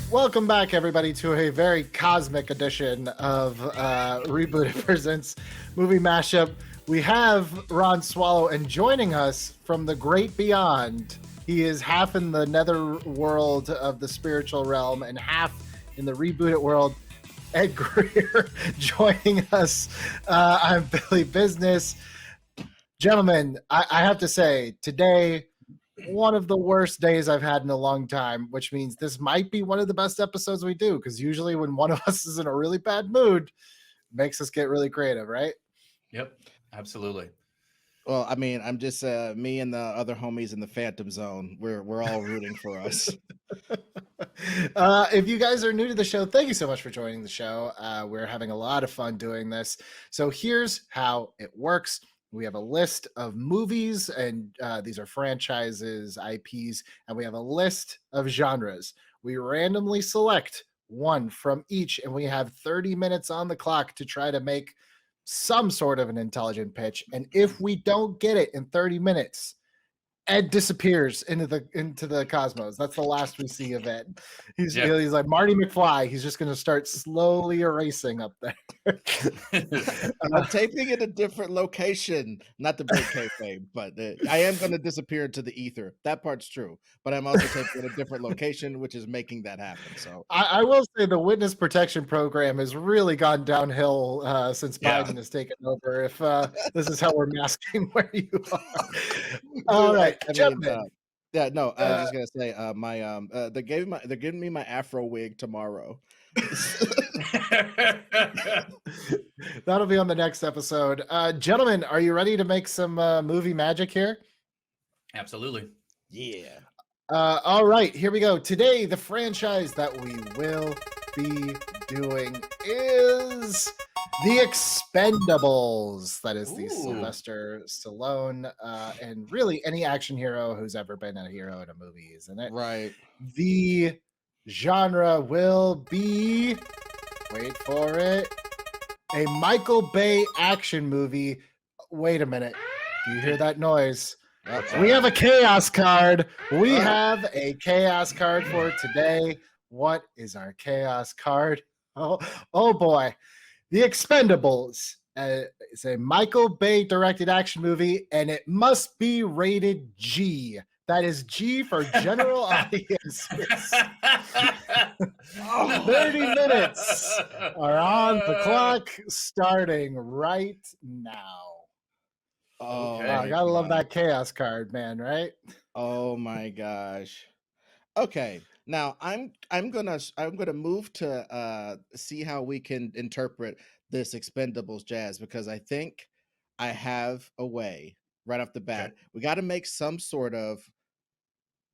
Welcome back, everybody, to a very cosmic edition of Reboot It Presents Movie Mashup. We have Ron Swallow, and joining us from the great beyond, he is half in the nether world of the spiritual realm and half in the Reboot It world. Ed Greer joining us. I'm Billy Business. Gentlemen, I have to say, today, one of the worst days I've had in a long time, which means this might be one of the best episodes we do, because usually when one of us is in a really bad mood, it makes us get really creative, right? Yep, absolutely. Well, I mean, I'm just me and the other homies in the Phantom Zone. We're all rooting for us. If you guys are new to the show, thank you so much for joining the show. We're having a lot of fun doing this. So here's how it works. We have a list of movies, and these are franchises, IPs, and we have a list of genres. We randomly select one from each, and we have 30 minutes on the clock to try to make some sort of an intelligent pitch. And if we don't get it in 30 minutes, Ed disappears into the cosmos. That's the last we see of Ed. He's like Marty McFly. He's just going to start slowly erasing up there. I'm taping in a different location, not to break kayfabe, but I am going to disappear into the ether. That part's true, but I'm also taping in a different location, which is making that happen. So I will say the witness protection program has really gone downhill since Biden has taken over. If this is how we're masking where you are. All right. I mean, yeah, no, I was just gonna say, they're giving me my Afro wig tomorrow. That'll be on the next episode. Gentlemen, are you ready to make some movie magic here? Absolutely. Yeah. All right, here we go. Today, the franchise that we will be doing is The Expendables. That is the Sylvester Stallone and really any action hero who's ever been a hero in a movie, isn't it? Right. The genre will be, wait for it, a Michael Bay action movie. Wait a minute. Do you hear that noise? We have a chaos card. We have a chaos card for today. What is our chaos card? Oh boy. The Expendables. It's a Michael Bay directed action movie, and it must be rated G. That is G for general audiences. 30 minutes are on the clock, starting right now. Oh, Okay. wow, I gotta love that chaos card, man, right? Oh my gosh. Okay, now I'm gonna move to see how we can interpret this Expendables jazz, because I think I have a way right off the bat. Okay. We got to make some sort of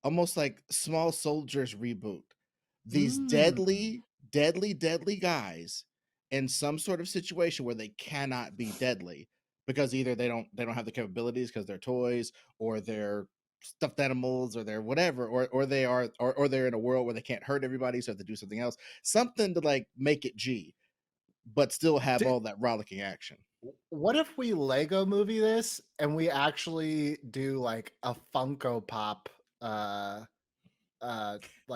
almost like Small Soldiers reboot. These deadly guys in some sort of situation where they cannot be deadly, because either they don't have the capabilities because they're toys, or they're stuffed animals, or they're whatever, or they are, or they're in a world where they can't hurt everybody, so they have to do something else, something to like make it G, but still have all that rollicking action. What if we Lego movie this and we actually do like a Funko Pop like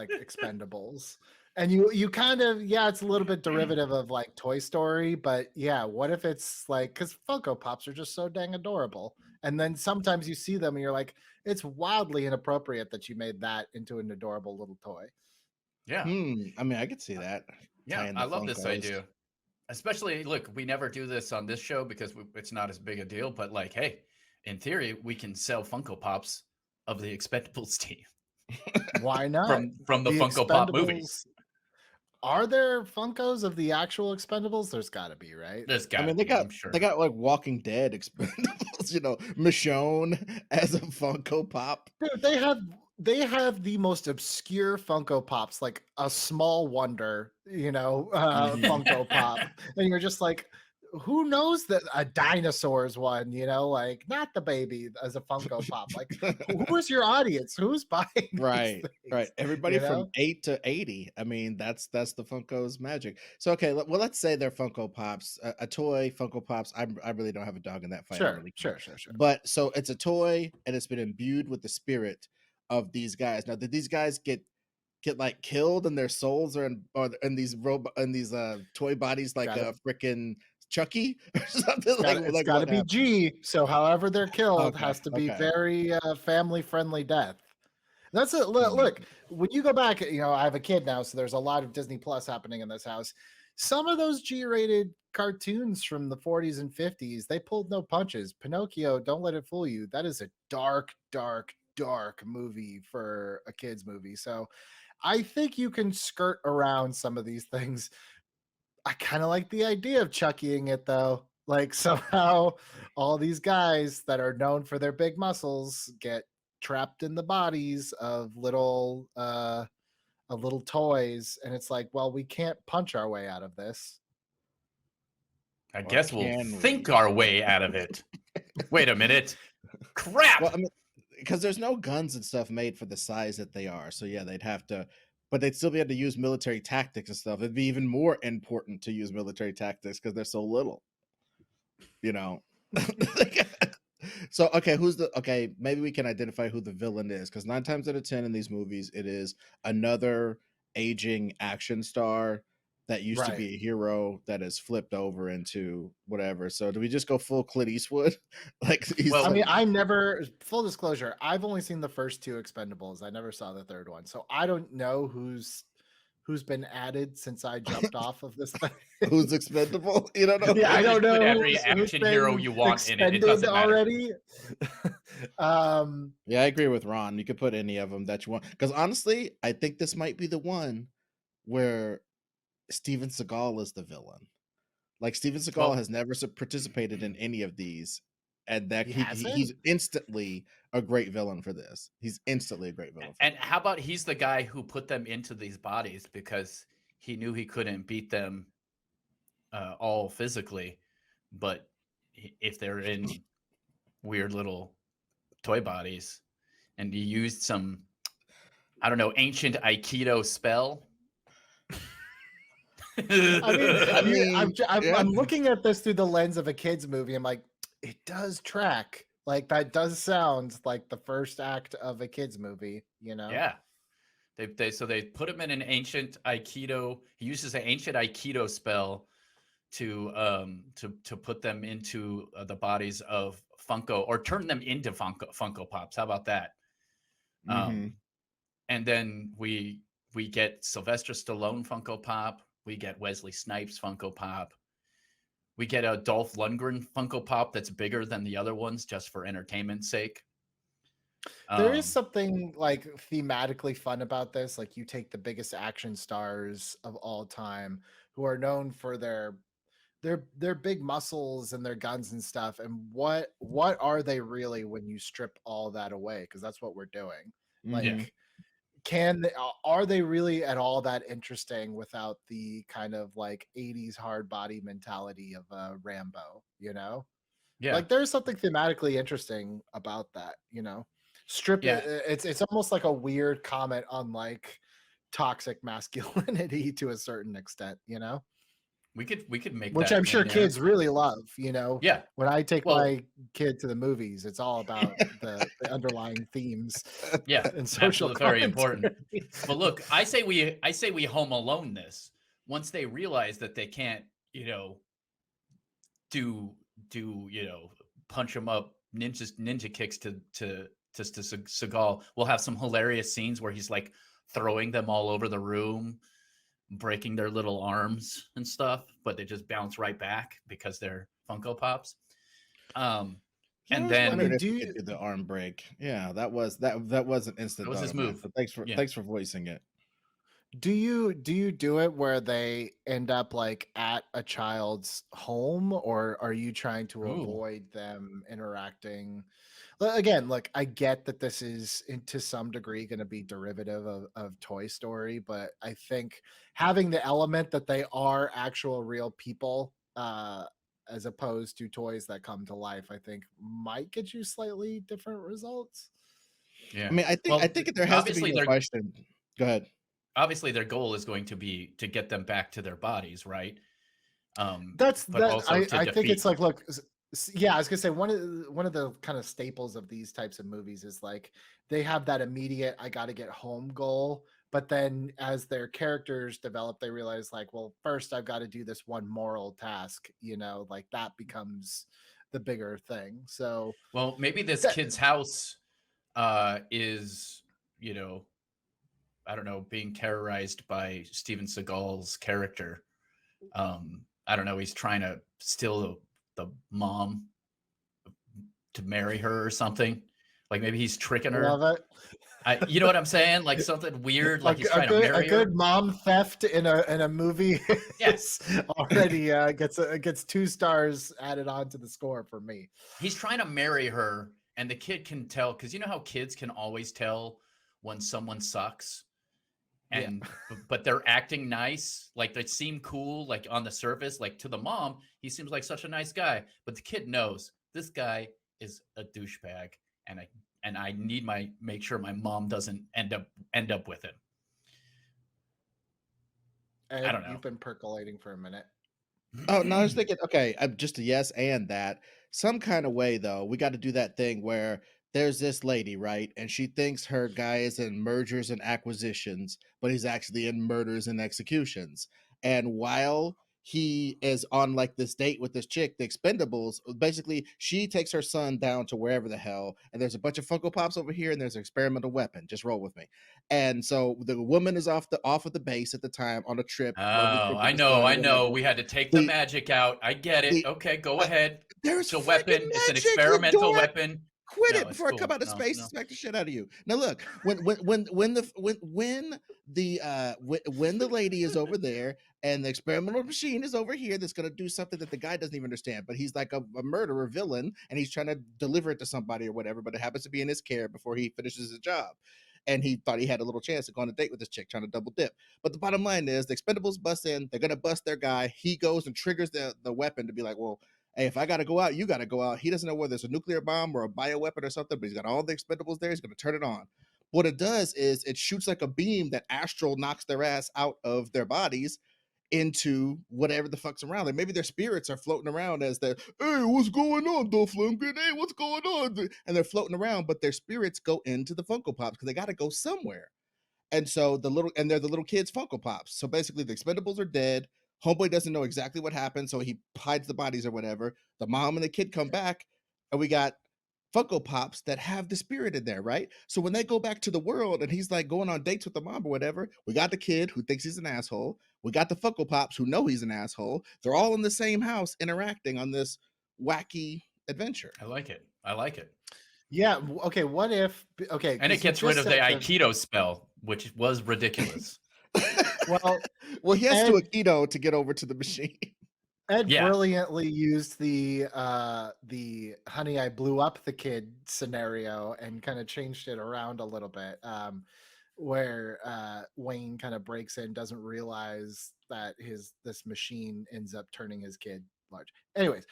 Expendables? And you kind of, yeah, it's a little bit derivative of like Toy Story, but yeah, what if it's like, because Funko Pops are just so dang adorable. And then sometimes you see them and you're like, it's wildly inappropriate that you made that into an adorable little toy. Yeah. I mean, I could see that. Yeah, I love this idea. Especially, look, we never do this on this show because it's not as big a deal. But like, hey, in theory, we can sell Funko Pops of the Expendables team. Why not? From the Funko Pop movies. Are there Funkos of the actual Expendables? There's got to be, right? There's got. I mean, they got like Walking Dead Expendables, Michonne as a Funko Pop. Dude, they have the most obscure Funko Pops, like a Small Wonder, Funko Pop, and you're just like, who knows that a dinosaur's one, like not the baby as a Funko Pop. Like, who's your audience? Who's buying? Right. Everybody from 8 to 80. I mean, that's the Funko's magic. So okay, well, let's say they're Funko Pops, a toy Funko Pops. I really don't have a dog in that fight. Sure. But so it's a toy, and it's been imbued with the spirit of these guys. Now, did these guys get get like killed and their souls are in these toy bodies like Got it. a freaking Chucky or something It's got to what be happened? G. So however they're killed Okay, has to be okay. very family friendly death. That's it. Look, when you go back, I have a kid now, so there's a lot of Disney Plus happening in this house. Some of those G-rated cartoons from the 40s and 50s, they pulled no punches. Pinocchio, don't let it fool you. That is a dark, dark, dark movie for a kid's movie. So I think you can skirt around some of these things. I kind of like the idea of Chuckying it though. Like somehow all these guys that are known for their big muscles get trapped in the bodies of little toys, and it's like, well, we can't punch our way out of this. I Or guess we'll can think we? our way out of it. Wait a minute. Crap. Well, I mean, because there's no guns and stuff made for the size that they are, so yeah, they'd have to, but they'd still be able to use military tactics and stuff. It'd be even more important to use military tactics because they're so little, you know. So okay, maybe we can identify who the villain is, because 9 times out of 10 in these movies it is another aging action star that used to Right. be a hero that is flipped over into whatever. So do we just go full Clint Eastwood? Like he's Well, I mean, I never, full disclosure, I've only seen the first 2 Expendables. I never saw the third one. So I don't know who's been added since I jumped off of this thing. who's expendable? You don't know. Yeah, I don't Just put know every who's action hero been you want in it. It expended doesn't matter. already. Yeah, I agree with Ron. You could put any of them that you want, because honestly, I think this might be the one where Steven Seagal is the villain. Like Steven Seagal Well- has never participated in any of these, and that He he's instantly a great villain for this. He's instantly a great villain. And how about he's the guy who put them into these bodies because he knew he couldn't beat them all physically, but if they're in weird little toy bodies, and he used some, I don't know, ancient Aikido spell. I'm looking at this through the lens of a kid's movie. I'm like, it does track. Like that does sound like the first act of a kid's movie, Yeah. They put him in an ancient Aikido. He uses an ancient Aikido spell to put them into the bodies of Funko, or turn them into Funko Pops. How about that? Mm-hmm. And then we get Sylvester Stallone Funko Pop. We get Wesley Snipes Funko Pop. We get a Dolph Lundgren Funko Pop that's bigger than the other ones, just for entertainment's sake. There is something like thematically fun about this. Like you take the biggest action stars of all time who are known for their big muscles and their guns and stuff, and what are they really when you strip all that away? Because that's what we're doing. Like, Yeah. are they really at all that interesting without the kind of like 80s hard body mentality of Rambo? Yeah. Like there's something thematically interesting about that. Strip Yeah. it's almost like a weird comment on like toxic masculinity to a certain extent. We could make Which that I'm sure in there. kids really love. Yeah. When I take Well- my kid to the movies, it's all about the underlying themes. Yeah, And social absolutely, very important. commentary. But look, I say we Home Alone this. Once they realize that they can't, do punch them up ninja kicks to Seagal, we'll have some hilarious scenes where he's like throwing them all over the room, breaking their little arms and stuff, but they just bounce right back because they're Funko Pops. And then do the arm break. Yeah, that was an instant. That was his move. So thanks for voicing it. Do you do it where they end up like at a child's home, or are you trying to avoid them interacting? Again, look, I get that this is to some degree going to be derivative of Toy Story, but I think having the element that they are actual real people, as opposed to toys that come to life, I think might get you slightly different results. Yeah. I mean, I think there has to be no question. Go ahead. Obviously, their goal is going to be to get them back to their bodies, right? I think it's like, look, yeah, I was gonna say one of the kind of staples of these types of movies is like they have that immediate I got to get home goal, but then as their characters develop, they realize like, well, first I've got to do this one moral task, like that becomes the bigger thing. So Well, maybe this that, kid's house is, I don't know, being terrorized by Steven Seagal's character. I don't know, he's trying to steal the mom to marry her or something. Like maybe he's tricking I her. love it. You know what I'm saying? Like something weird, like he's a trying to good marry her. mom theft in a movie Yes. already gets 2 stars added on to the score for me. He's trying to marry her, and the kid can tell, because you know how kids can always tell when someone sucks, and but they're acting nice, like they seem cool, like on the surface, like to the mom he seems like such a nice guy, but the kid knows this guy is a douchebag, and I need make sure my mom doesn't end up with him. And I don't know. You've been percolating for a minute. Oh no, I was thinking, okay, I'm just a yes and that. Some kind of way though, we got to do that thing where there's this lady, right? And she thinks her guy is in mergers and acquisitions, but he's actually in murders and executions. And while he is on like this date with this chick, the Expendables, basically she takes her son down to wherever the hell, and there's a bunch of Funko Pops over here, and there's an experimental weapon. Just roll with me. And so the woman is off of the base at the time on a trip, lovely Oh, trip with I the know, son or I know. whatever. We had to take the The magic out. I get it. the Okay, go uh, ahead. there's It's a freaking weapon. It's an magic, you experimental dork. weapon. Quit No, it it's before I come cool. out of No, space and no. smack the shit out of you. Now look, when the lady is over there and the experimental machine is over here that's going to do something that the guy doesn't even understand, but he's like a murderer villain and he's trying to deliver it to somebody or whatever, but it happens to be in his care before he finishes his job. And he thought he had a little chance to go on a date with this chick trying to double dip. But the bottom line is the Expendables bust in, they're gonna bust their guy. He goes and triggers the weapon to be like, well, hey, if I gotta go out, you gotta go out. He doesn't know whether it's a nuclear bomb or a bioweapon or something, but he's got all the Expendables there. He's gonna turn it on. What it does is it shoots like a beam that astral knocks their ass out of their bodies into whatever the fuck's around. Like maybe their spirits are floating around as the hey, what's going on, Dolph Lundgren? Hey, what's going on? And they're floating around, but their spirits go into the Funko Pops because they got to go somewhere. And so they're the little kids Funko Pops. So basically, the Expendables are dead. Homeboy doesn't know exactly what happened, so he hides the bodies or whatever. The mom and the kid come back, and we got Funko Pops that have the spirit in there, right? So when they go back to the world and he's like going on dates with the mom or whatever, we got the kid who thinks he's an asshole. We got the Funko Pops who know he's an asshole. They're all in the same house interacting on this wacky adventure. I like it. I like it. Yeah. Okay. What if? Okay. And it 'cause you gets rid just of the said Aikido spell, which was ridiculous. Well, Well, he has to Ed, Aikido to get over to the machine. Ed Yeah. brilliantly used the honey I blew up the kid scenario and kind of changed it around a little bit. Where Wayne kind of breaks in, doesn't realize that this machine ends up turning his kid large. Anyways,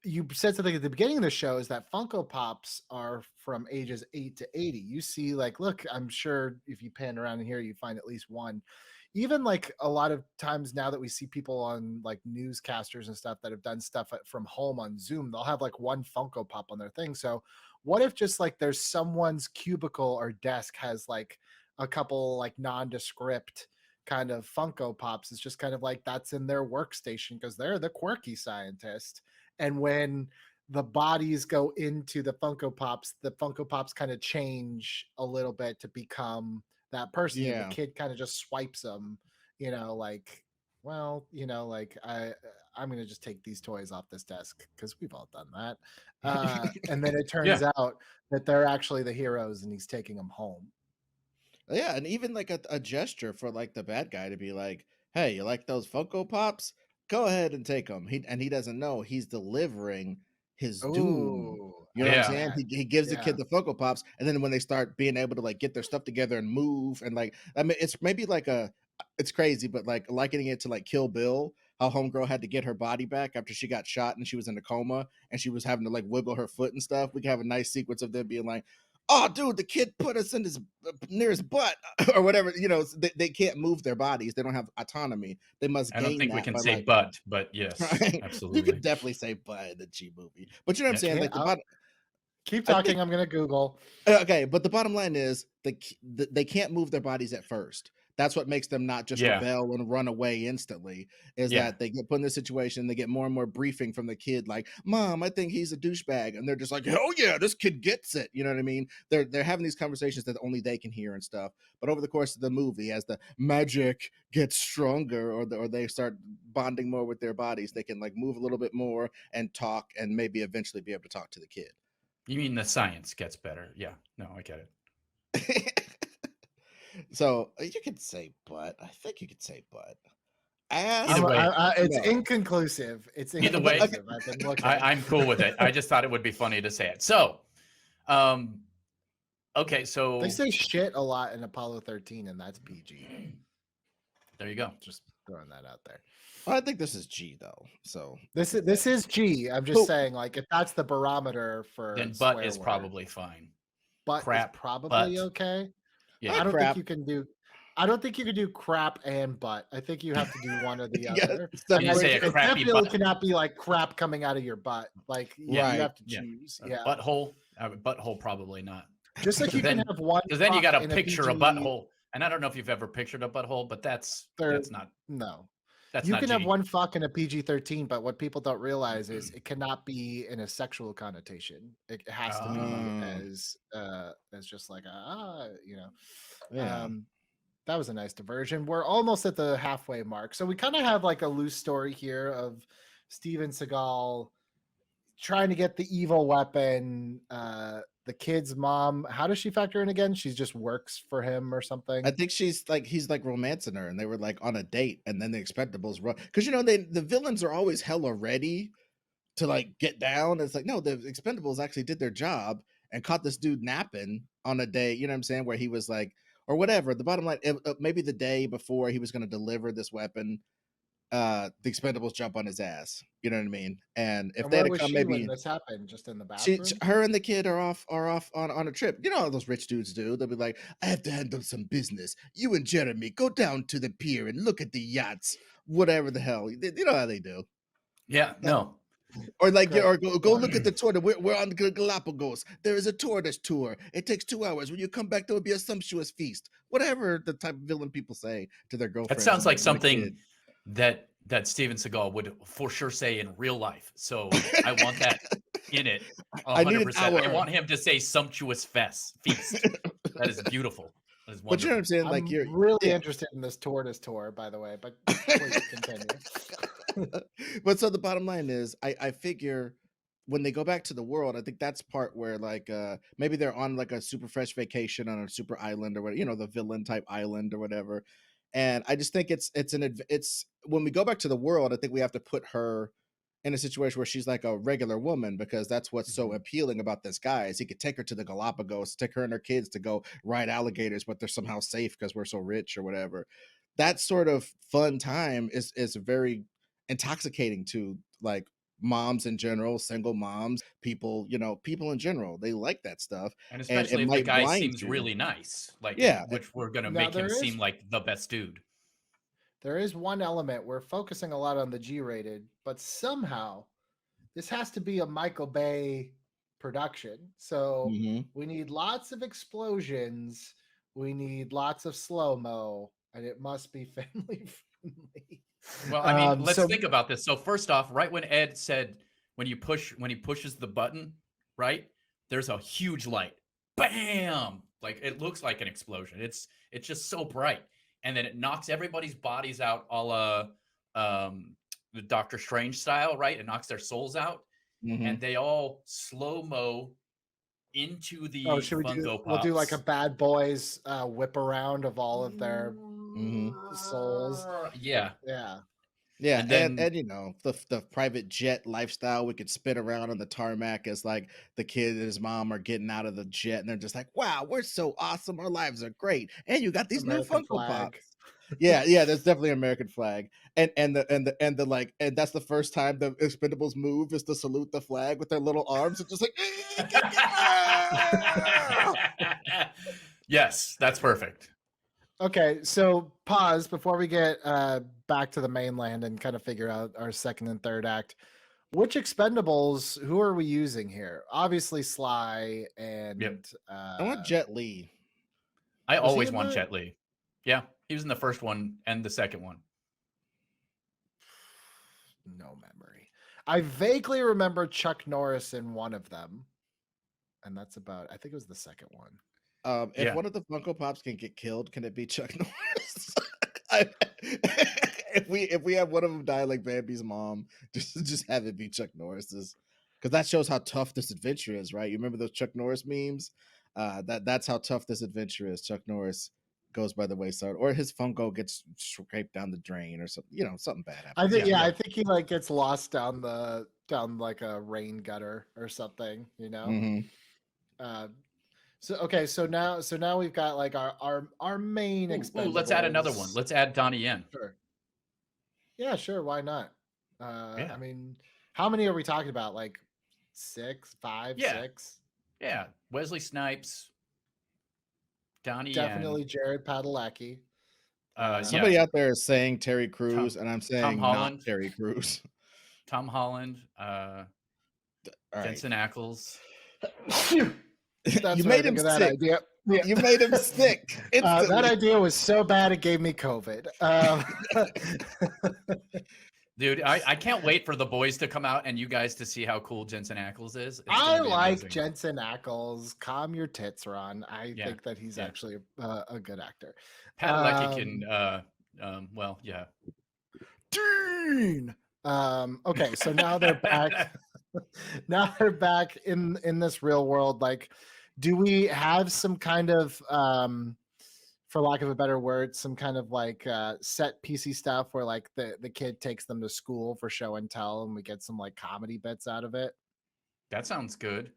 you said something at the beginning of the show is that Funko Pops are from ages 8 to 80. You see, like, look, I'm sure if you pan around in here, you find at least one. Even like a lot of times now that we see people on like newscasters and stuff that have done stuff from home on Zoom, they'll have like one Funko Pop on their thing. So what if just like there's someone's cubicle or desk has like a couple like nondescript kind of Funko Pops? It's just kind of like that's in their workstation because they're the quirky scientist. And when the bodies go into the Funko Pops kind of change a little bit to become that person. And Yeah. the kid kind of just swipes them, like, well, like I'm gonna just take these toys off this desk because we've all done that. And then it turns Yeah. out that they're actually the heroes and he's taking them home. Yeah, and even like a gesture for like the bad guy to be like, "Hey, you like those Funko Pops? Go ahead and take them." He doesn't know he's delivering his doom. Oh, You I know what I'm Yeah. like saying? that. He gives the Yeah. kid the Funko Pops, and then when they start being able to like get their stuff together and move, and like I mean, it's maybe like it's crazy, but like likening it to like Kill Bill, how Homegirl had to get her body back after she got shot and she was in a coma, and she was having to like wiggle her foot and stuff. We can have a nice sequence of them being like, oh dude, the kid put us in his near his butt or whatever. They can't move their bodies, they don't have autonomy, they must I don't gain think we that can by say like but yes, right? You absolutely. could definitely say butt in the G movie, but you know what I'm Yeah. saying, Can't like the I'll, bottom. Keep I talking. think I'm gonna Google. okay, but the bottom line is they can't move their bodies at first. That's what makes them not just Yeah. rebel and run away instantly. Is Yeah. that they get put in this situation, they get more and more briefing from the kid, like, "Mom, I think he's a douchebag," and they're just like, "Hell yeah, this kid gets it." You know what I mean? They're having these conversations that only they can hear and stuff. But over the course of the movie, as the magic gets stronger, or they start bonding more with their bodies, they can like move a little bit more and talk, and maybe eventually be able to talk to the kid. You mean the science gets better? Yeah. No, I get it. So you could say butt. I think you could say butt. Ass. Either way, It's No. inconclusive. It's Either way, inconclusive. I've been looking. I'm cool with it. I just thought it would be funny to say it. So, okay, so They say shit a lot in Apollo 13, and that's PG. there you go. Just throwing that out there. I think this is G though. So This is G. I'm just saying, like, if that's the barometer for Then swear butt is word, probably fine. butt crap, is probably butt. okay. Yeah. I don't crap. think you can do. I don't think you can do crap and butt. I think you have to do one or the Yeah, other. separate. You say a It crappy definitely butt. cannot be like crap coming out of your butt. Like you Right. have to Yeah. choose. A Yeah, butthole. Butthole probably not. just like you can Then- have one. Because then you got fuck to in a picture a PG butthole, and I don't know if you've ever pictured a butthole, but that's not No, that's you not can have G. one fuck in a PG-13, but what people don't realize is it cannot be in a sexual connotation. It has to be as just like Yeah. That was a nice diversion. We're almost at the halfway mark. So we kind of have like a loose story here of Steven Seagal trying to get the evil weapon. The kid's mom, how does she factor in again? She just works for him or something. I think he's like romancing her, and they were like on a date, and then the Expendables run because the villains are always hella ready to like get down. It's like no, the Expendables actually did their job and caught this dude napping on a day. You know what I'm saying? Where he was like, or whatever. The bottom line, maybe the day before he was going to deliver this weapon, the Expendables jump on his ass. You know what I mean? And if they where had was come, she maybe when this happened? Just in the she, bathroom? her and the kid are off on a trip. You know how those rich dudes do. They'll be like, I have to handle some business. You and Jeremy go down to the pier and look at the yachts. Whatever the hell. You know how they do. Yeah. No. Or like, Great. or go look at the tour. We're on the Galapagos. There is a tortoise tour. It takes 2 hours. When you come back, there will be a sumptuous feast. Whatever the type of villain people say to their That girlfriends. sounds like and the something kid. that Steven Seagal would for sure say in real life. So I want that in it. I need an 100%. I hour. want him to say sumptuous feast. That is beautiful. That is But you know what I'm wonderful. saying? Like I'm you're really yeah. interested in this tortoise tour, by the way, but please continue. But so the bottom line is I figure when they go back to the world, I think that's part where like maybe they're on like a super fresh vacation on a super island or whatever, the villain type island or whatever. And I just think it's when we go back to the world, I think we have to put her in a situation where she's like a regular woman, because that's what's so appealing about this guy is he could take her to the Galapagos, take her and her kids to go ride alligators, but they're somehow safe because we're so rich or whatever. That sort of fun time is very intoxicating to like moms in general, single moms, people in general. They like that stuff. And it especially if the might guy blind seems you. really nice, like Yeah. which we're gonna Now, make him there is- seem like the best dude. There is one element we're focusing a lot on the G-rated, but somehow this has to be a Michael Bay production. So Mhm. we need lots of explosions, we need lots of slow-mo, and it must be family friendly. Well, I mean, let's so- think about this. So first off, right when Ed said when he pushes the button, right, there's a huge light. Bam! Like it looks like an explosion. It's just so bright. And then it knocks everybody's bodies out, a la the Doctor Strange style, right? It knocks their souls out, Mhm. and they all slow-mo into the should we Funko Pops. we'll do like a Bad Boys whip around of all of their souls. Yeah. Yeah. Yeah, And then- and the private jet lifestyle, we could spin around on the tarmac as like the kid and his mom are getting out of the jet, and they're just like, "Wow, we're so awesome! Our lives are great!" And you got these American new Funko flag. Pops. Yeah, there's definitely an American flag, and the like, and that's the first time the Expendables move is to salute the flag with their little arms. It's just like, Yes, that's perfect. Okay, so pause before we get back to the mainland and kind of figure out our second and third act. Which Expendables? Who are we using here? Obviously, Sly and Yep. I want Jet Li. I Was he always in want that? Jet Li. Yeah, he was in the first one and the second one. No memory. I vaguely remember Chuck Norris in one of them, and that's about. I think it was the second one. If Yeah. one of the Funko Pops can get killed, can it be Chuck Norris? I- if we have one of them die like Bambi's mom, just have it be Chuck Norris's, because that shows how tough this adventure is, right? You remember those Chuck Norris memes? That's how tough this adventure is. Chuck Norris goes by the wayside, or his Funko gets scraped down the drain, or something. Something bad happens. I think. Yeah. Yeah, I think he like gets lost down like a rain gutter or something. Mhm. So okay, so now we've got like our main Ooh, let's add another one. Expendables. Let's add Donnie Yen. Sure. Yeah, sure. Why not? Yeah. I mean, how many are we talking about? Like six, five, Yeah. six? Yeah. Wesley Snipes, Donnie Definitely Yen. Jared Padalecki. Somebody Yeah. out there is saying Terry Crews, and I'm Tom saying not Holland. Terry Crews. Tom Holland. All right. Jensen Ackles. That's You what I made him think of that sick. idea. Yeah. You made him sick instantly. That idea was so bad it gave me COVID. Dude, I can't wait for the boys to come out and you guys to see how cool Jensen Ackles is. It's I gonna be like amazing. Jensen Ackles. Calm your tits, Ron. I Yeah, think that he's yeah. actually a good actor. Padalecki can well, yeah. Dean. Okay, so now they're back. Now they're back in this real world. Like, do we have some kind of for lack of a better word, some kind of like set PC stuff where like the kid takes them to school for show and tell, and we get some like comedy bits out of it? That sounds good.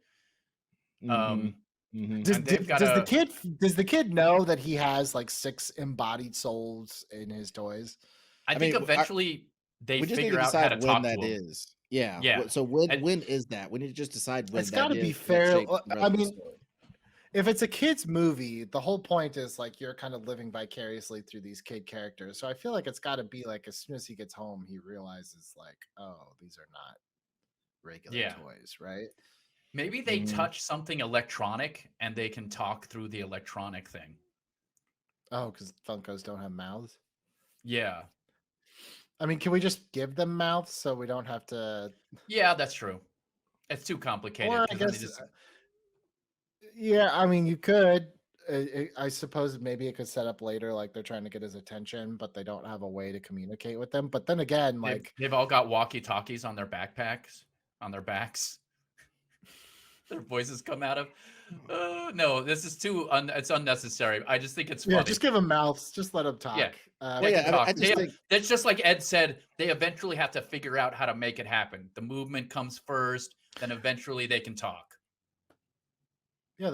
Mhm. Mhm. Does, And they've got does the kid know that he has like 6 embodied souls in his toys? I think eventually they we just need figure to out how to decide when talk to that him. is. Yeah. Yeah. So And when is that? We need to just decide when It's that got to is. be and that fair. shapes the rest I of the mean, story. if it's a kid's movie, the whole point is like you're kind of living vicariously through these kid characters. So I feel like it's got to be like as soon as he gets home, he realizes like, oh, these are not regular Yeah. toys, right? Maybe they Mhm. touch something electronic and they can talk through the electronic thing. Oh, because Funkos don't have mouths. Yeah. I mean, can we just give them mouths so we don't have to? Yeah, that's true. It's too complicated. Or I 'cause then they guess, just yeah. I mean, you could. I suppose maybe it could set up later, like they're trying to get his attention, but they don't have a way to communicate with them. But then again, like they've all got walkie-talkies on their backpacks, on their backs. Their voices come out of. No, this is too. It's unnecessary. I just think it's funny. yeah, just give them mouths. Just let them talk. Yeah. Well, yeah, They can talk. I just think That's just like Ed said. They eventually have to figure out how to make it happen. The movement comes first, then eventually they can talk. Yeah,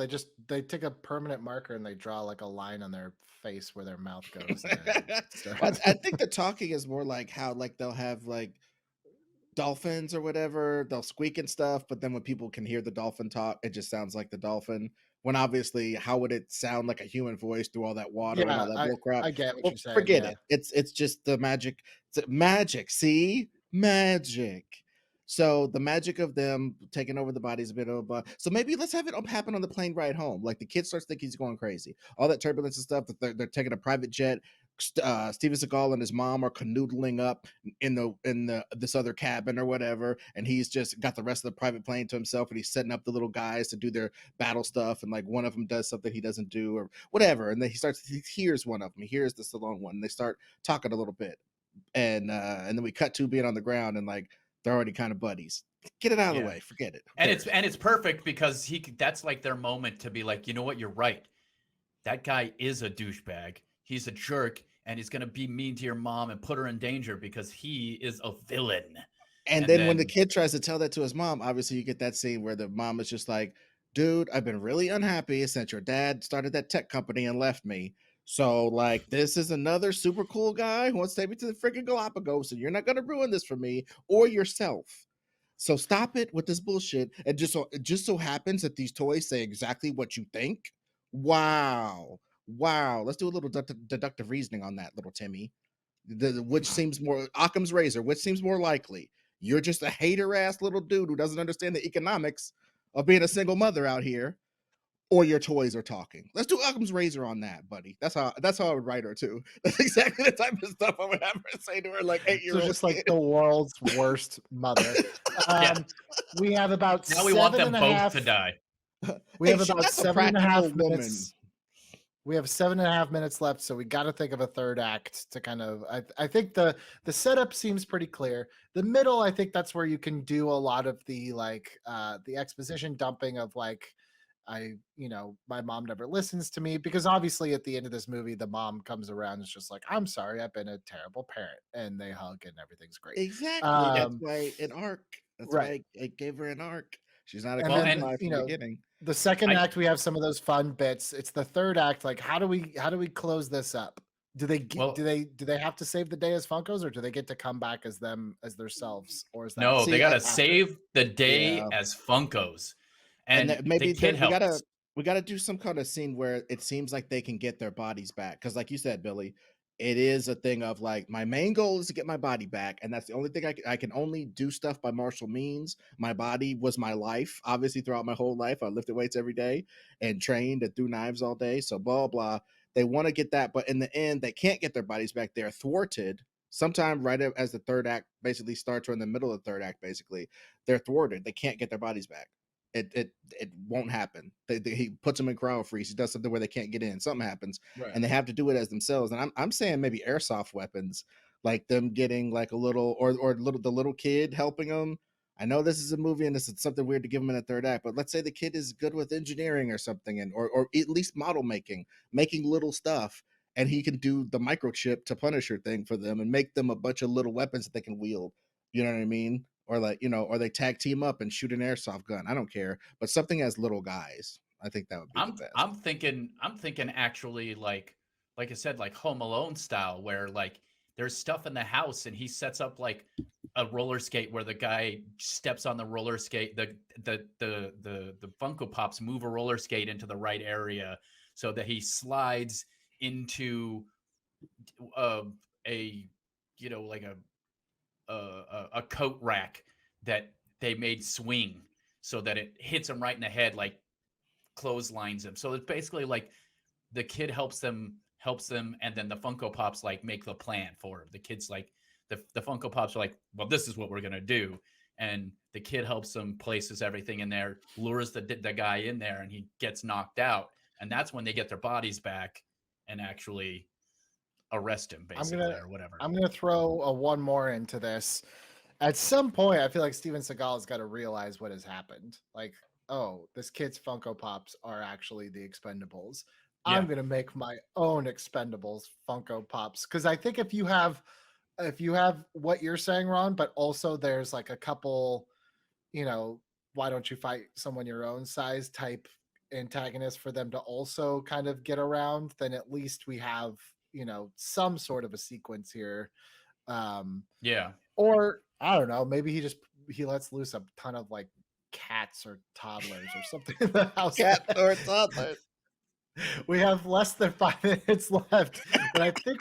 they take a permanent marker and they draw like a line on their face where their mouth goes. And then it Well, starts. I think the talking is more like how like they'll have like dolphins or whatever, they'll squeak and stuff, but then when people can hear the dolphin talk, it just sounds like the dolphin. When obviously, how would it sound like a human voice through all that water and Yeah, all that bull crap? I get what Well, you're saying. forget Yeah. it. It's just the magic. It's magic. See, magic. So the magic of them taking over the bodies a bit of a. So maybe let's have it happen on the plane ride home. Like the kid starts thinking he's going crazy. All that turbulence and stuff. That they're taking a private jet. Steven Seagal and his mom are canoodling up in the this other cabin or whatever, and he's just got the rest of the private plane to himself, and he's setting up the little guys to do their battle stuff, and like one of them does something he doesn't do or whatever, and then he hears one of them, he hears the Stallone one, and they start talking a little bit, and then we cut to being on the ground, and like they're already kind of buddies. Get it out of the way, forget it. And it's perfect because that's like their moment to be like, you know what, you're right. That guy is a douchebag. He's a jerk, and he's gonna be mean to your mom and put her in danger because he is a villain. And then when the kid tries to tell that to his mom, obviously you get that scene where the mom is just like, dude, I've been really unhappy since your dad started that tech company and left me. So, like, this is another super cool guy who wants to take me to the freaking Galapagos, and you're not going to ruin this for me or yourself. So stop it with this bullshit. And it just so happens that these toys say exactly what you think. Wow. Let's do a little deductive reasoning on that, little Timmy. Which seems more Occam's razor, which seems more likely? You're just a hater ass little dude who doesn't understand the economics of being a single mother out here, or your toys are talking. Let's do Occam's razor on that, buddy. That's how I would write her too. That's exactly the type of stuff I would have her say to her like 8-year So old just like kid. the world's worst mother. Yeah. We have about Now we want seven them and a both to half. die. We Hey, have about that's a seven and a practical half woman. minutes. We have 7.5 minutes left, so we got to think of a third act to kind of. I think the setup seems pretty clear. The middle, I think that's where you can do a lot of the the exposition dumping of like, my mom never listens to me, because obviously at the end of this movie, the mom comes around and is just like, I'm sorry, I've been a terrible parent, and they hug and everything's great. Exactly. That's Um, why an arc. That's right. why I gave her an arc. She's not a And Well, good then and guy from the beginning. the second I act, we have some of those fun bits. It's the third act. Like, how do we close this up? Do they well, do they have to save the day as Funkos, or do they get to come back as them as themselves, or is that no, they See, gotta after? save the day yeah. as Funkos, And and the maybe kid we gotta helps. do some kind of scene where it seems like they can get their bodies back, because like you said, Billy, it is a thing of like, my main goal is to get my body back, and that's the only thing I can only do stuff by martial means. My body was my life, obviously, throughout my whole life. I lifted weights every day and trained and threw knives all day, so blah blah. They want to get that, but in the end they can't get their bodies back. They're thwarted sometime right as the third act basically starts, or in the middle of the third act. Basically, they're thwarted. They can't get their bodies back. It won't happen. He puts them in cryo freeze. He does something where they can't get in. Something happens, Right. and they have to do it as themselves. And I'm saying maybe airsoft weapons, like them getting like a little, or little, the little kid helping them. I know this is a movie and this is something weird to give them in a third act, but let's say the kid is good with engineering or something, and or at least model making little stuff, and he can do the microchip to Punisher thing for them and make them a bunch of little weapons that they can wield. You know what I mean? Or like, or they tag team up and shoot an airsoft gun. I don't care, but something as little guys. I think that would be the best. I'm thinking actually like I said, like Home Alone style, where like there's stuff in the house and he sets up like a roller skate where the guy steps on the roller skate. The Funko Pops move a roller skate into the right area so that he slides into uh, a like a coat rack that they made swing so that it hits him right in the head, like clotheslines him. So it's basically like the kid helps them, and then the Funko Pops like make the plan for him. The kids like the Funko Pops are like, well, this is what we're gonna do. And the kid helps them, places everything in there, lures the guy in there, and he gets knocked out. And that's when they get their bodies back and actually arrest him, I'm basically, gonna or whatever. I'm gonna throw a one more into this. At some point, I feel like Steven Seagal has got to realize what has happened. Like, oh, this kid's Funko Pops are actually the Expendables. I'm Yeah. gonna make my own Expendables Funko Pops, because I think if you have what you're saying, Ron, but also there's like a couple, why don't you fight someone your own size type antagonist for them to also kind of get around, then at least we have, some sort of a sequence here. Um, Yeah. or I don't know, maybe he lets loose a ton of like cats or toddlers or something in the house. Cat or toddler. We have less than 5 minutes left, but I think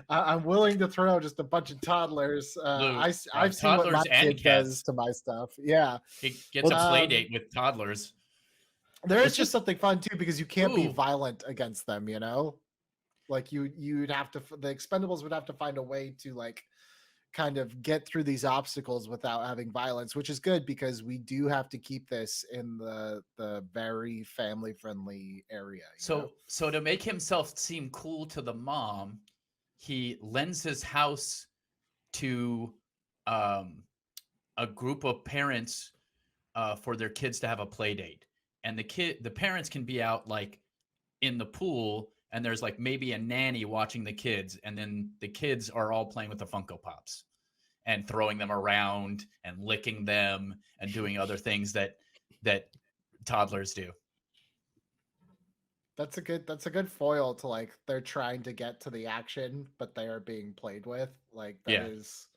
I'm willing to throw just a bunch of toddlers. I've seen what my Toddlers and kid does cats. to my stuff. Yeah. He gets Well, a play Um, date with toddlers. there is let's just just something fun too, because you can't be Ooh. violent against them, like you'd have to, the Expendables would have to find a way to like kind of get through these obstacles without having violence, which is good because we do have to keep this in the very family friendly area. So to make himself seem cool to the mom, he lends his house to um, a group of parents for their kids to have a play date. And the parents can be out like in the pool, and there's like maybe a nanny watching the kids, and then the kids are all playing with the Funko Pops and throwing them around and licking them and doing other things that toddlers do. That's a good foil to like they're trying to get to the action, but they are being played with. Like that Yeah. is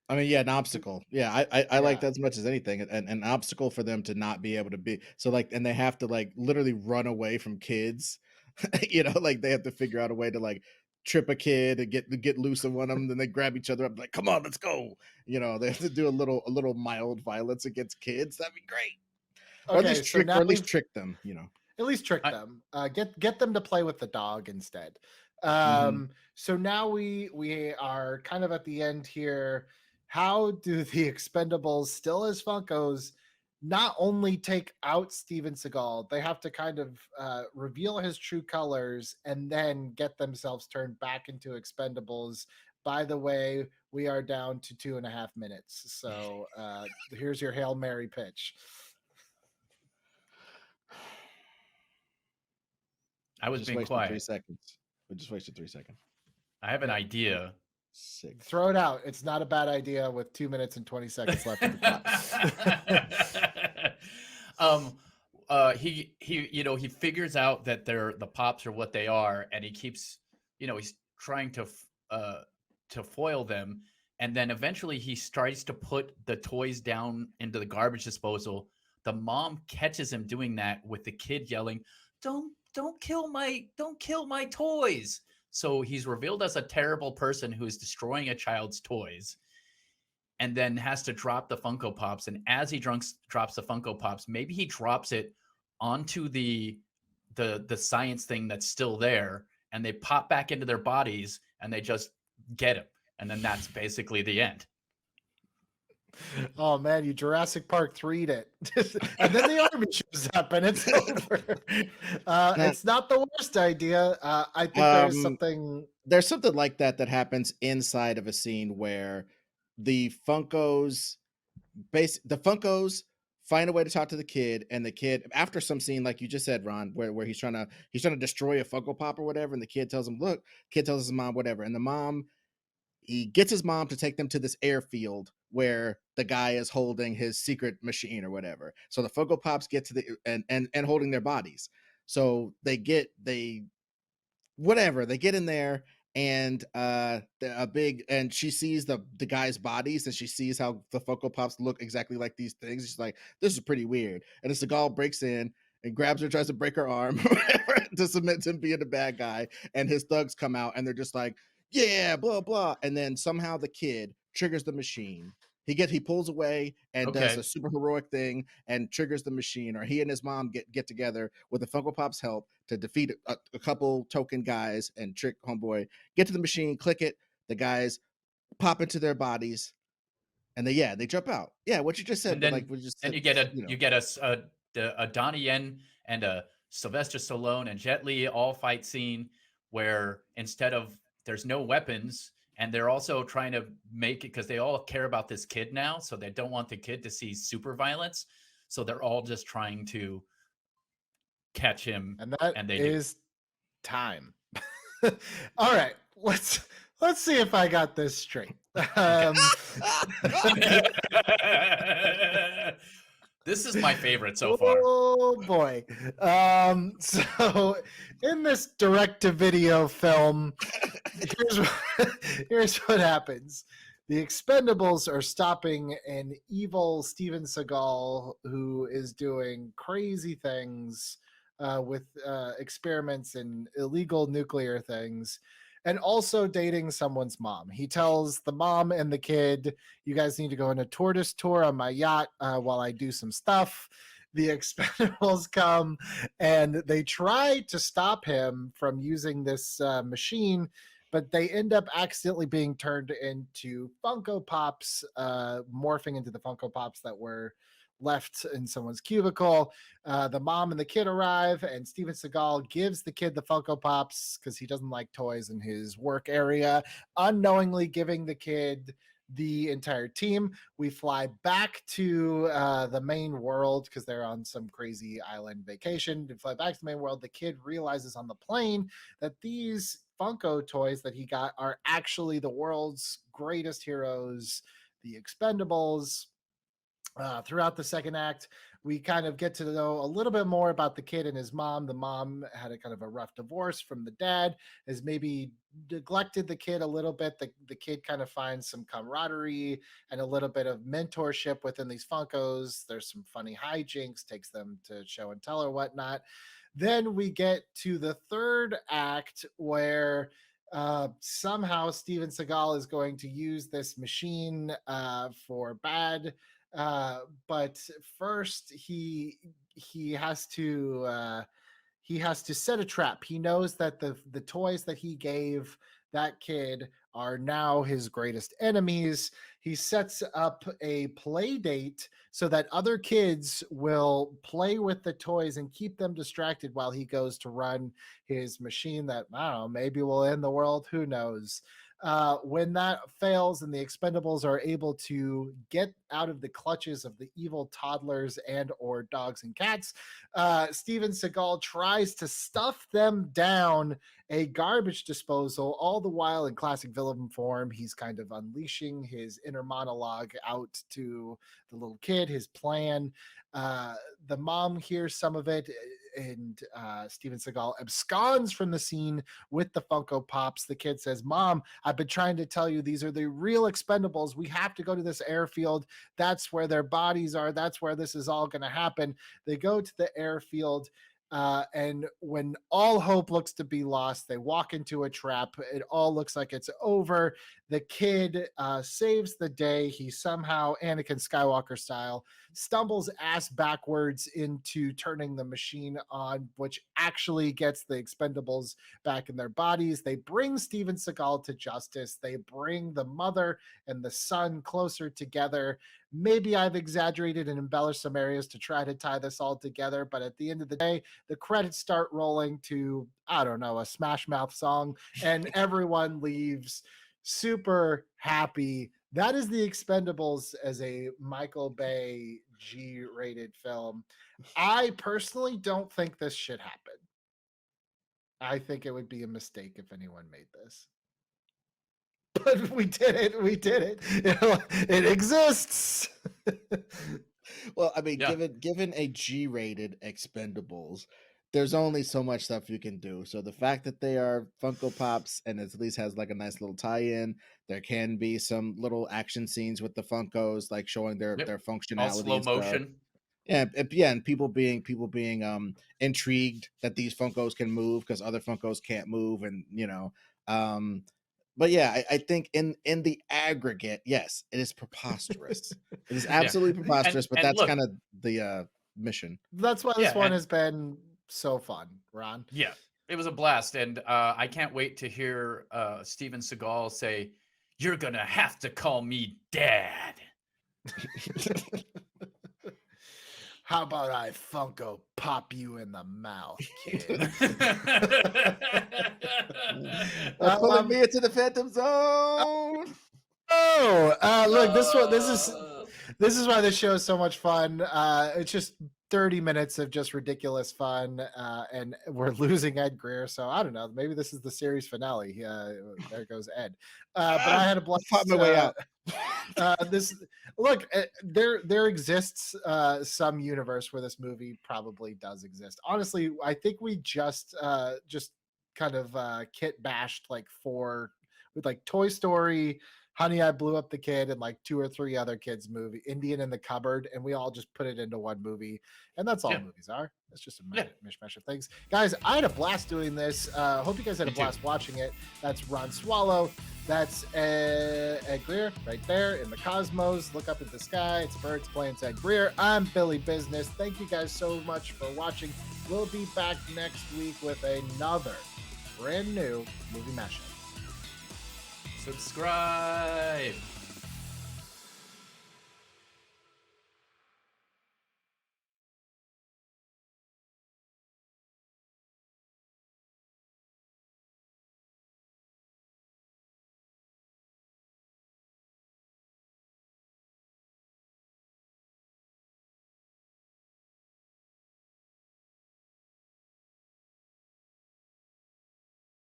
I mean, yeah, an obstacle. Yeah, I like yeah. that as much as anything. An obstacle for them to not be able to be, so like, and they have to like literally run away from kids. Like they have to figure out a way to like trip a kid and get loose of one of them, then they grab each other up like, come on, let's go. They have to do a little mild violence against kids. That'd be great. Or Okay, so now at least we've trick them. at least trick I, them. Get them to play with the dog instead. Hmm. So now we are kind of at the end here. How do the Expendables, still as Funkos, not only take out Steven Seagal, they have to kind of reveal his true colors and then get themselves turned back into Expendables. By the way, we are down to 2.5 minutes. So here's your Hail Mary pitch. I We was just being wasted three quiet. seconds. We just wasted 3 seconds. I have an Yep. idea. Six. Throw it out. It's not a bad idea with 2 minutes and 20 seconds left of the clock. um he figures out that they're the pops are what they are, and he keeps, he's trying to foil them, and then eventually he tries to put the toys down into the garbage disposal. The mom catches him doing that with the kid yelling, don't kill my toys. So he's revealed as a terrible person who is destroying a child's toys, and then has to drop the Funko Pops. And as he drops the Funko Pops, maybe he drops it onto the science thing that's still there, and they pop back into their bodies, and they just get him. And then that's basically the end. Oh man, you Jurassic Park 3'd it. And then the army shows up and it's over. Now, It's not the worst idea. I think there is um, something. there's something like that happens inside of a scene where the Funkos find a way to talk to the kid, and the kid, after some scene like you just said, Ron, where he's trying to destroy a Funko Pop or whatever, and the kid tells him, look, kid tells his mom whatever, and the mom, he gets his mom to take them to this airfield where the guy is holding his secret machine or whatever. So the Funko Pops get to the and holding their bodies. So they whatever, they get in there, and a big, and she sees the guy's bodies, and she sees how the Funko Pops look exactly like these things. She's like, this is pretty weird. And the Seagal breaks in and grabs her, tries to break her arm to submit to him being the bad guy, and his thugs come out and they're just like, yeah, blah blah. And then somehow the kid triggers the machine. He pulls away and does a Okay. super heroic thing and triggers the machine, or he and his mom get together with the Funko Pop's help to defeat a couple token guys and trick homeboy, get to the machine, click it, the guys pop into their bodies, and they jump out. Yeah, what you just said, And but like then we just then said, you get a Donnie Yen and a Sylvester Stallone and Jet Li all fight scene where instead of there's no weapons, and they're also trying to make it because they all care about this kid now, so they don't want the kid to see super violence, so they're all just trying to catch him, And that and they do. is time. All right, let's see if I got this straight. Okay. Um, This is my favorite so far. oh boy. So in this direct-to-video film, here's here's what happens. The Expendables are stopping an evil Steven Seagal who is doing crazy things with experiments and illegal nuclear things, and also dating someone's mom. He tells the mom and the kid, "You guys need to go on a tortoise tour on my yacht while I do some stuff." The Expendables come and they try to stop him from using this machine, but they end up accidentally being turned into Funko Pops, morphing into the Funko Pops that were left in someone's cubicle. The mom and the kid arrive, and Steven Seagal gives the kid the Funko Pops because he doesn't like toys in his work area, unknowingly giving the kid the entire team. We fly back to the main world because they're on some crazy island vacation. To fly back to the main world, the kid realizes on the plane that these Funko toys that he got are actually the world's greatest heroes, the Expendables. Throughout the second act, we kind of get to know a little bit more about the kid and his mom. The mom had a kind of a rough divorce from the dad, has maybe neglected the kid a little bit. The kid kind of finds some camaraderie and a little bit of mentorship within these Funkos. There's some funny hijinks, takes them to show and tell or whatnot. Then we get to the third act where Somehow Steven Seagal is going to use this machine for bad, but first he has to he has to set a trap. He knows that the toys that he gave that kid are now his greatest enemies. He sets up a play date so that other kids will play with the toys and keep them distracted while he goes to run his machine that, I don't know, maybe will end the world. Who knows? When that fails and the Expendables are able to get out of the clutches of the evil toddlers and or dogs and cats, Steven Seagal tries to stuff them down a garbage disposal, all the while in classic villain form. He's kind of unleashing his inner monologue out to the little kid, his plan. The mom hears some of it, and Steven Seagal absconds from the scene with the Funko Pops. The kid says, "Mom, I've been trying to tell you these are the real Expendables. We have to go to this airfield. That's where their bodies are. That's where this is all going to happen." They go to the airfield. And when all hope looks to be lost, they walk into a trap. It all looks like it's over. The kid saves the day. He somehow, Anakin Skywalker style, stumbles ass backwards into turning the machine on, which actually gets the Expendables back in their bodies. They bring Steven Seagal to justice. They bring the mother and the son closer together. Maybe I've exaggerated and embellished some areas to try to tie this all together, but at the end of the day, the credits start rolling to, I don't know, a Smash Mouth song, and everyone leaves super happy. That is the Expendables as a Michael Bay G-rated film. I personally don't think this should happen. I think it would be a mistake if anyone made this. But we did it. We did it. It exists. Well, I mean, Yeah. given a G-rated Expendables, there's only so much stuff you can do. So the fact that they are Funko Pops and it at least has like a nice little tie-in, there can be some little action scenes with the Funkos, like showing their Yep. functionality All slow and stuff. motion. Yeah, yeah, and people being intrigued that these Funkos can move because other Funkos can't move, and but yeah, I think in the aggregate, yes, it is preposterous. It is absolutely preposterous, but And that's look, kind of the mission. That's why this Yeah, one and- has been so fun, Ron. yeah, it was a blast, and I can't wait to hear Steven Seagal say, "You're gonna have to call me Dad." How about I Funko pop you in the mouth, kid? Pulling me into the Phantom Zone. Look, this is why this show is so much fun. It's just 30 minutes of just ridiculous fun, and we're losing Ed Greer, so I don't know. Maybe this is the series finale. There goes Ed. But I had a blast. Fought my way out. There exists some universe where this movie probably does exist. Honestly, I think we just kind of kit bashed like four with like Toy Story, Honey, I Blew Up the Kid, and like 2 or 3 other kids movie, Indian in the Cupboard, and we all just put it into one movie, and that's all Yeah. movies are. It's just a Yeah. mishmash of things. Guys, I had a blast doing this. Hope you guys had a Me too. blast watching it. That's Ron Swallow. That's Ed Greer right there in the cosmos. Look up at the sky. It's birds playing Ed Greer. I'm Billy Business. Thank you guys so much for watching. We'll be back next week with another brand new movie mashup. Subscribe.